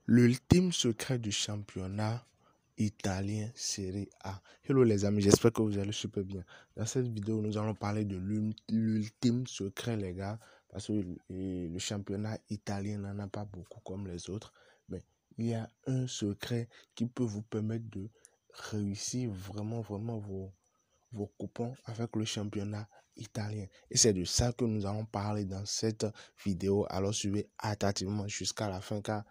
L'ultime secret du championnat italien Serie A. Hello les amis, j'espère que vous allez super bien. Dans cette vidéo, nous allons parler de l'ultime secret les gars, parce que le championnat italien n'en a pas beaucoup comme les autres, mais il y a un secret qui peut vous permettre de réussir vraiment vos coupons avec le championnat italien. Et c'est de ça que nous allons parler dans cette vidéo. Alors suivez attentivement jusqu'à la fin car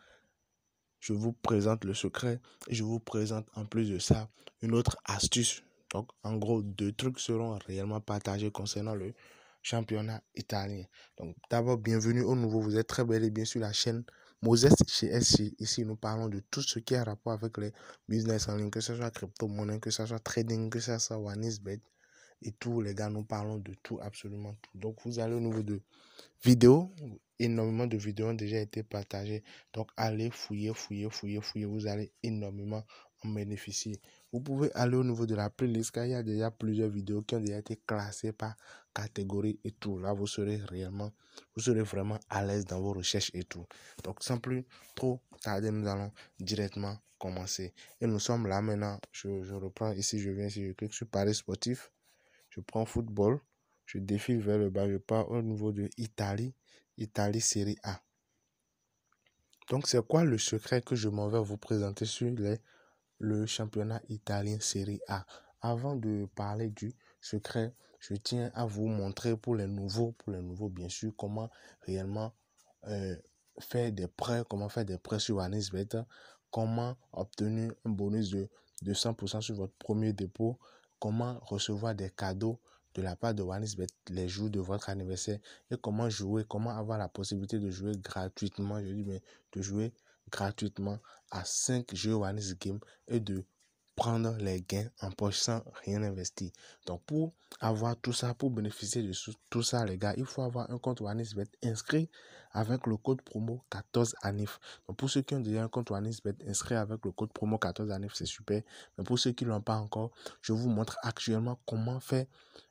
je vous présente le secret et je vous présente en plus de ça une autre astuce. Donc, en gros, 2 trucs seront réellement partagés concernant le championnat italien. Donc, d'abord, bienvenue au nouveau. Vous êtes très bel et bien sur la chaîne Moses chez SC. Ici, nous parlons de tout ce qui a rapport avec les business en ligne, que ce soit crypto-monnaie, que ce soit trading, que ce soit OneXBet et tout. Les gars, nous parlons de tout, absolument tout. Donc, vous allez au niveau de vidéos. Énormément de vidéos ont déjà été partagées. Donc, allez fouiller. Vous allez énormément en bénéficier. Vous pouvez aller au niveau de la playlist car il y a déjà plusieurs vidéos qui ont déjà été classées par catégorie et tout. Là, vous serez vraiment à l'aise dans vos recherches et tout. Donc, sans plus trop tarder, nous allons directement commencer. Et nous sommes là maintenant. Je reprends ici, je viens ici, je clique sur Paris sportif. Je prends football. Je défile vers le bas, je pars au niveau de Italie Serie A. Donc, c'est quoi le secret que je m'en vais vous présenter sur le championnat italien Serie A? Avant de parler du secret, je tiens à vous montrer pour les nouveaux bien sûr, comment réellement faire des prêts, sur OneXBet, comment obtenir un bonus de 200% sur votre premier dépôt, comment recevoir des cadeaux de la part de OneXBet les jours de votre anniversaire et comment avoir la possibilité de jouer gratuitement, de jouer gratuitement à 5 jeux OneXGame et de prendre les gains en poche sans rien investir. Donc pour avoir tout ça, pour bénéficier de tout ça les gars, il faut avoir un compte OneXBet inscrit avec le code promo 14ANIF. Donc pour ceux qui ont déjà un compte OneXBet inscrit avec le code promo 14ANIF, c'est super. Mais pour ceux qui ne l'ont pas encore, je vous montre actuellement comment faire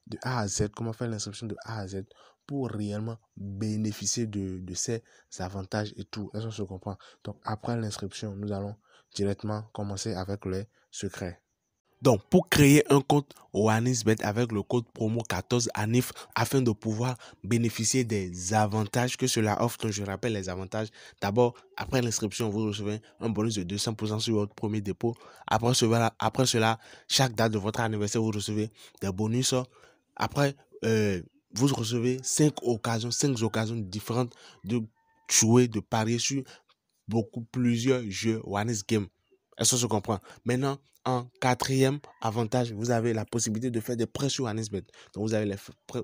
de A à Z, comment faire l'inscription de A à Z pour réellement bénéficier de ces avantages et tout. Est-ce qu'on se comprend? Donc après l'inscription, nous allons directement commencer avec les secrets. Donc, pour créer un compte OneXBet avec le code promo 14ANIF afin de pouvoir bénéficier des avantages que cela offre, donc je rappelle les avantages. D'abord, après l'inscription, vous recevez un bonus de 200% sur votre premier dépôt. Après cela, chaque date de votre anniversaire, vous recevez des bonus. Après, vous recevez 5 occasions différentes de jouer, de parier sur plusieurs jeux OneXGame. Est-ce que se comprend? Maintenant, en quatrième avantage, vous avez la possibilité de faire des prêts sur OneXBet. Donc, vous avez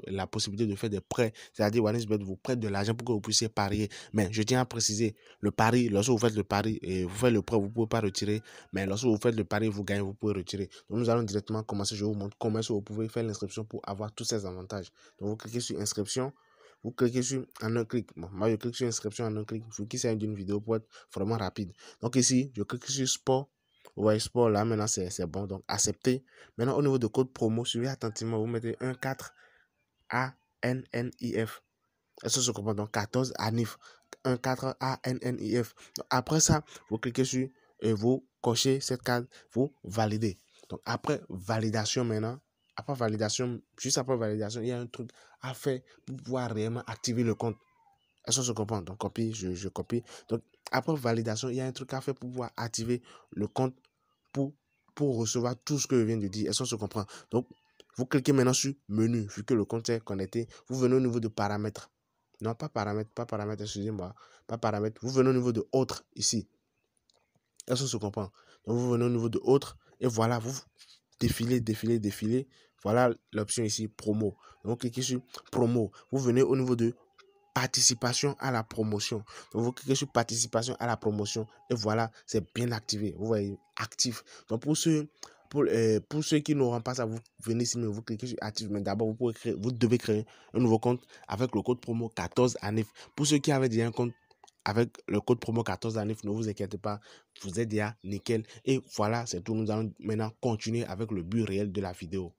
la possibilité de faire des prêts. C'est-à-dire, OneXBet vous prête de l'argent pour que vous puissiez parier. Mais je tiens à préciser, le pari, lorsque vous faites le pari et vous faites le prêt, vous ne pouvez pas retirer. Mais lorsque vous faites le pari, vous gagnez, vous pouvez retirer. Donc, nous allons directement commencer. Je vous montre comment vous pouvez faire l'inscription pour avoir tous ces avantages. Donc, vous cliquez sur inscription. Vous cliquez sur en un clic. Bon, moi, je clique sur inscription en un clic. Il faut qu'il s'agisse d'une vidéo pour être vraiment rapide. Donc ici, je clique sur sport. Vous voyez sport là, maintenant c'est bon. Donc accepter. Maintenant au niveau de code promo, suivez attentivement. Vous mettez 14 ANNIF. Est-ce que je comprends? Donc 14 ANIF. 14 ANNIF. Donc, après ça, vous cliquez sur et vous cochez cette case. Vous validez. Donc après validation maintenant. Juste après validation, il y a un truc à faire pour pouvoir réellement activer le compte. Est-ce que je comprends? Donc, copie, je copie. Donc, après validation, il y a un truc à faire pour pouvoir activer le compte pour recevoir tout ce que je viens de dire. Est-ce que je comprends? Donc, vous cliquez maintenant sur menu, vu que le compte est connecté. Vous venez au niveau de paramètres. Non, pas paramètres, excusez-moi. Pas paramètres. Vous venez au niveau de autres, ici. Est-ce que je comprends? Donc, vous venez au niveau de autres. Et voilà, vous défilez. Voilà l'option ici, promo. Donc, vous cliquez sur promo. Vous venez au niveau de participation à la promotion. Donc, vous cliquez sur participation à la promotion et voilà, c'est bien activé. Vous voyez, actif. Donc, pour ceux qui n'auront pas ça, vous venez ici, mais vous cliquez sur actif. Mais d'abord, vous devez créer un nouveau compte avec le code promo 14ANIF. Pour ceux qui avaient déjà un compte avec le code promo 14ANIF, ne vous inquiétez pas, vous êtes déjà nickel. Et voilà, c'est tout. Nous allons maintenant continuer avec le but réel de la vidéo.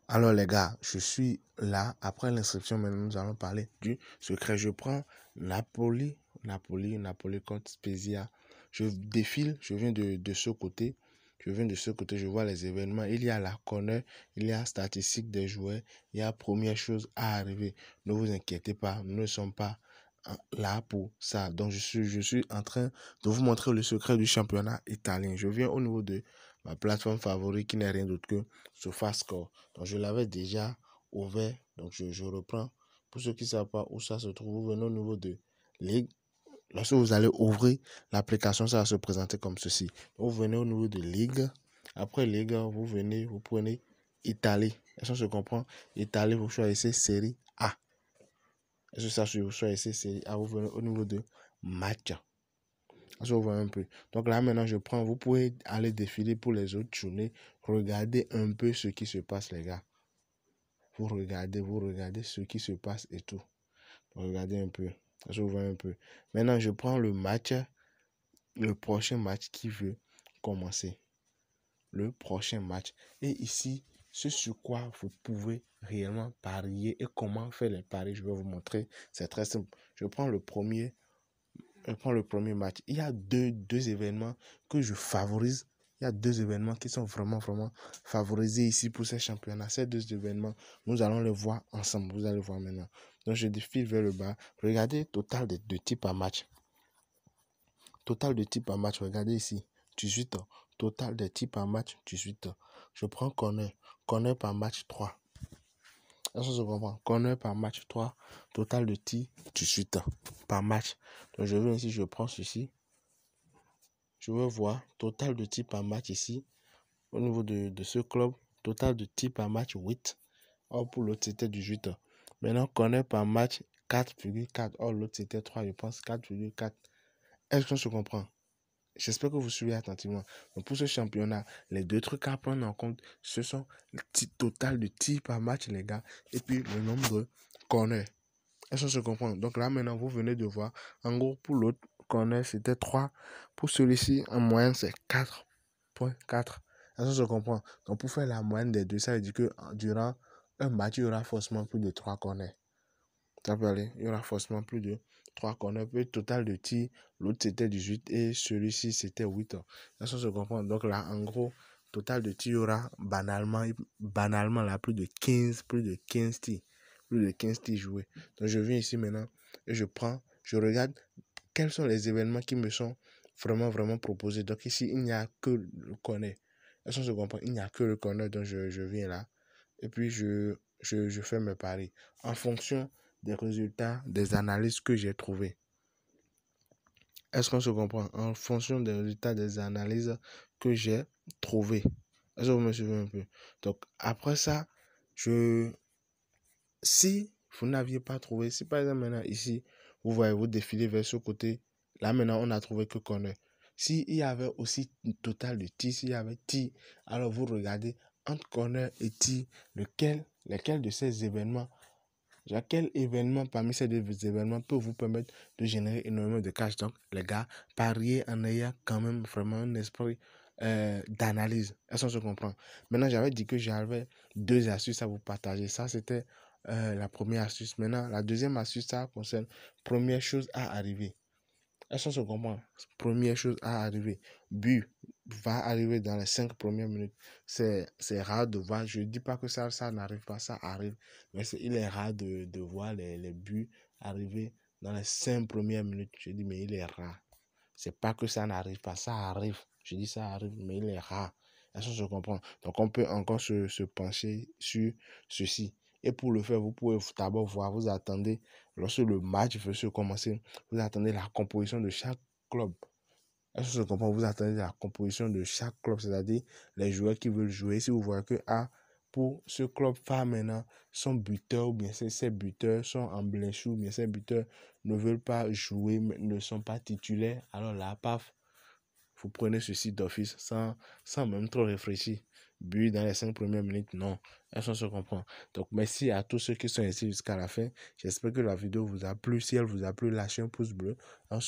Alors les gars, je suis là. Après l'inscription, maintenant nous allons parler du secret. Je prends Napoli contre Spezia. Je défile, je viens de ce côté. Je viens de ce côté, je vois les événements. Il y a la corner, il y a statistique des joueurs, il y a première chose à arriver. Ne vous inquiétez pas, nous ne sommes pas là pour ça. Donc, je suis en train de vous montrer le secret du championnat italien. Je viens au niveau de ma plateforme favorite qui n'est rien d'autre que SofaScore. Donc, je l'avais déjà ouvert. Donc, je reprends. Pour ceux qui ne savent pas où ça se trouve, vous venez au niveau de Ligue. Lorsque vous allez ouvrir l'application, ça va se présenter comme ceci. Vous venez au niveau de Ligue. Après Ligue, vous venez, vous prenez Italie. Est-ce que je comprends? Italie, vous choisissez série A. Est-ce que ça, vous choisissez série A? Vous venez au niveau de match. Est-ce que vous voyez un peu? Donc là, maintenant, je prends. Vous pouvez aller défiler pour les autres journées. Regardez un peu ce qui se passe, les gars. Vous regardez ce qui se passe et tout. Regardez un peu. Est-ce que vous voyez un peu? Maintenant, je prends le match. Le prochain match qui veut commencer. Le prochain match. Et ici, ce sur quoi vous pouvez réellement parier et comment faire les paris, je vais vous montrer. C'est très simple. Je prends le premier match. Il y a deux événements que je favorise. Il y a deux événements qui sont vraiment favorisés ici pour ces championnats. Ces deux événements, nous allons les voir ensemble. Vous allez voir maintenant. Donc, je défile vers le bas. Regardez total de types à match. Total de types à match, regardez ici, 18 ans. Total de types à match, 18 ans. Je prends corner. Corner par match 3. Est-ce que je comprends? Corner par match 3. Total de tirs, 18 ans par match. Donc je viens ici, je prends ceci. Je veux voir total de tirs par match ici. Au niveau de ce club, total de tirs par match 8. Or pour l'autre, c'était 18 ans. Maintenant, corner par match 4,4. Or l'autre, c'était 3, je pense 4,4. Est-ce que je comprends? J'espère que vous suivez attentivement. Donc pour ce championnat, les deux trucs à prendre en compte, ce sont le total de tirs par match, les gars, et puis le nombre de corners. Est-ce que je comprends? Donc là, maintenant, vous venez de voir. En gros, pour l'autre corner, c'était 3. Pour celui-ci, en moyenne, c'est 4,4. Est-ce que je comprends? Donc pour faire la moyenne des deux, ça veut dire que durant un match, il y aura forcément plus de 3 corners. Ça peut aller. Il y aura forcément plus de 3 corners. Puis total de tirs, l'autre c'était 18 et celui-ci c'était 8. Ça se comprend. Donc là, en gros, total de tirs, il y aura banalement là, plus de 15 tirs. Plus de 15 tirs joués. Donc je viens ici maintenant et je regarde quels sont les événements qui me sont vraiment proposés. Donc ici, il n'y a que le corner. Est-ce que je comprends? Il n'y a que le corner. Donc je viens là. Et puis je fais mes paris en fonction des résultats des analyses que j'ai trouvées. Est-ce qu'on se comprend? En fonction des résultats des analyses que j'ai trouvées. Est-ce que vous me suivez un peu? Donc, après ça, si vous n'aviez pas trouvé, si par exemple maintenant ici, vous voyez, vous défilez vers ce côté, là maintenant on a trouvé que corner. S'il y avait aussi un total de tir, s'il y avait tir, alors vous regardez entre corner et tir, lequel de ces événements, quel événement parmi ces deux événements peut vous permettre de générer énormément de cash. Donc les gars, pariez en ayant quand même vraiment un esprit d'analyse. Est-ce qu'on se comprend? Maintenant, j'avais dit que j'avais deux astuces à vous partager. Ça, c'était la première astuce. Maintenant, la deuxième astuce, ça concerne première chose à arriver. Est-ce qu'on se comprend? Première chose à arriver. But va arriver dans les 5 premières minutes. C'est rare de voir. Je ne dis pas que ça n'arrive pas, ça arrive. Mais il est rare de voir les buts arriver dans les 5 premières minutes. Je dis, mais il est rare. C'est pas que ça n'arrive pas, ça arrive. Je dis ça arrive, mais il est rare. Est-ce que je comprends? Donc, on peut encore se pencher sur ceci. Et pour le faire, vous pouvez d'abord voir, vous attendez, lorsque le match veut se commencer, vous attendez la composition de chaque club. Est-ce que je comprends? Vous attendez la composition de chaque club, c'est-à-dire les joueurs qui veulent jouer. Si vous voyez que pour ce club phare maintenant, son buteur ou bien ses buteurs sont en blessure, ou bien ses buteurs ne veulent pas jouer, ne sont pas titulaires, alors là, paf, vous prenez ceci d'office sans même trop réfléchir. But dans les 5 premières minutes, non. Est-ce qu'on se comprend? Donc, merci à tous ceux qui sont ici jusqu'à la fin. J'espère que la vidéo vous a plu. Si elle vous a plu, lâchez un pouce bleu.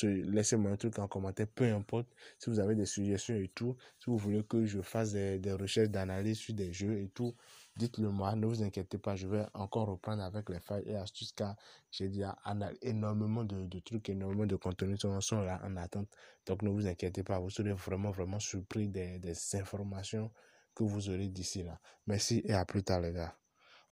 Laissez-moi un truc en commentaire, peu importe. Si vous avez des suggestions et tout, si vous voulez que je fasse des recherches d'analyse sur des jeux et tout, dites-le moi, ne vous inquiétez pas, je vais encore reprendre avec les failles et astuces car j'ai déjà énormément de trucs, énormément de contenus sont là en attente. Donc ne vous inquiétez pas, vous serez vraiment surpris des informations que vous aurez d'ici là. Merci et à plus tard les gars.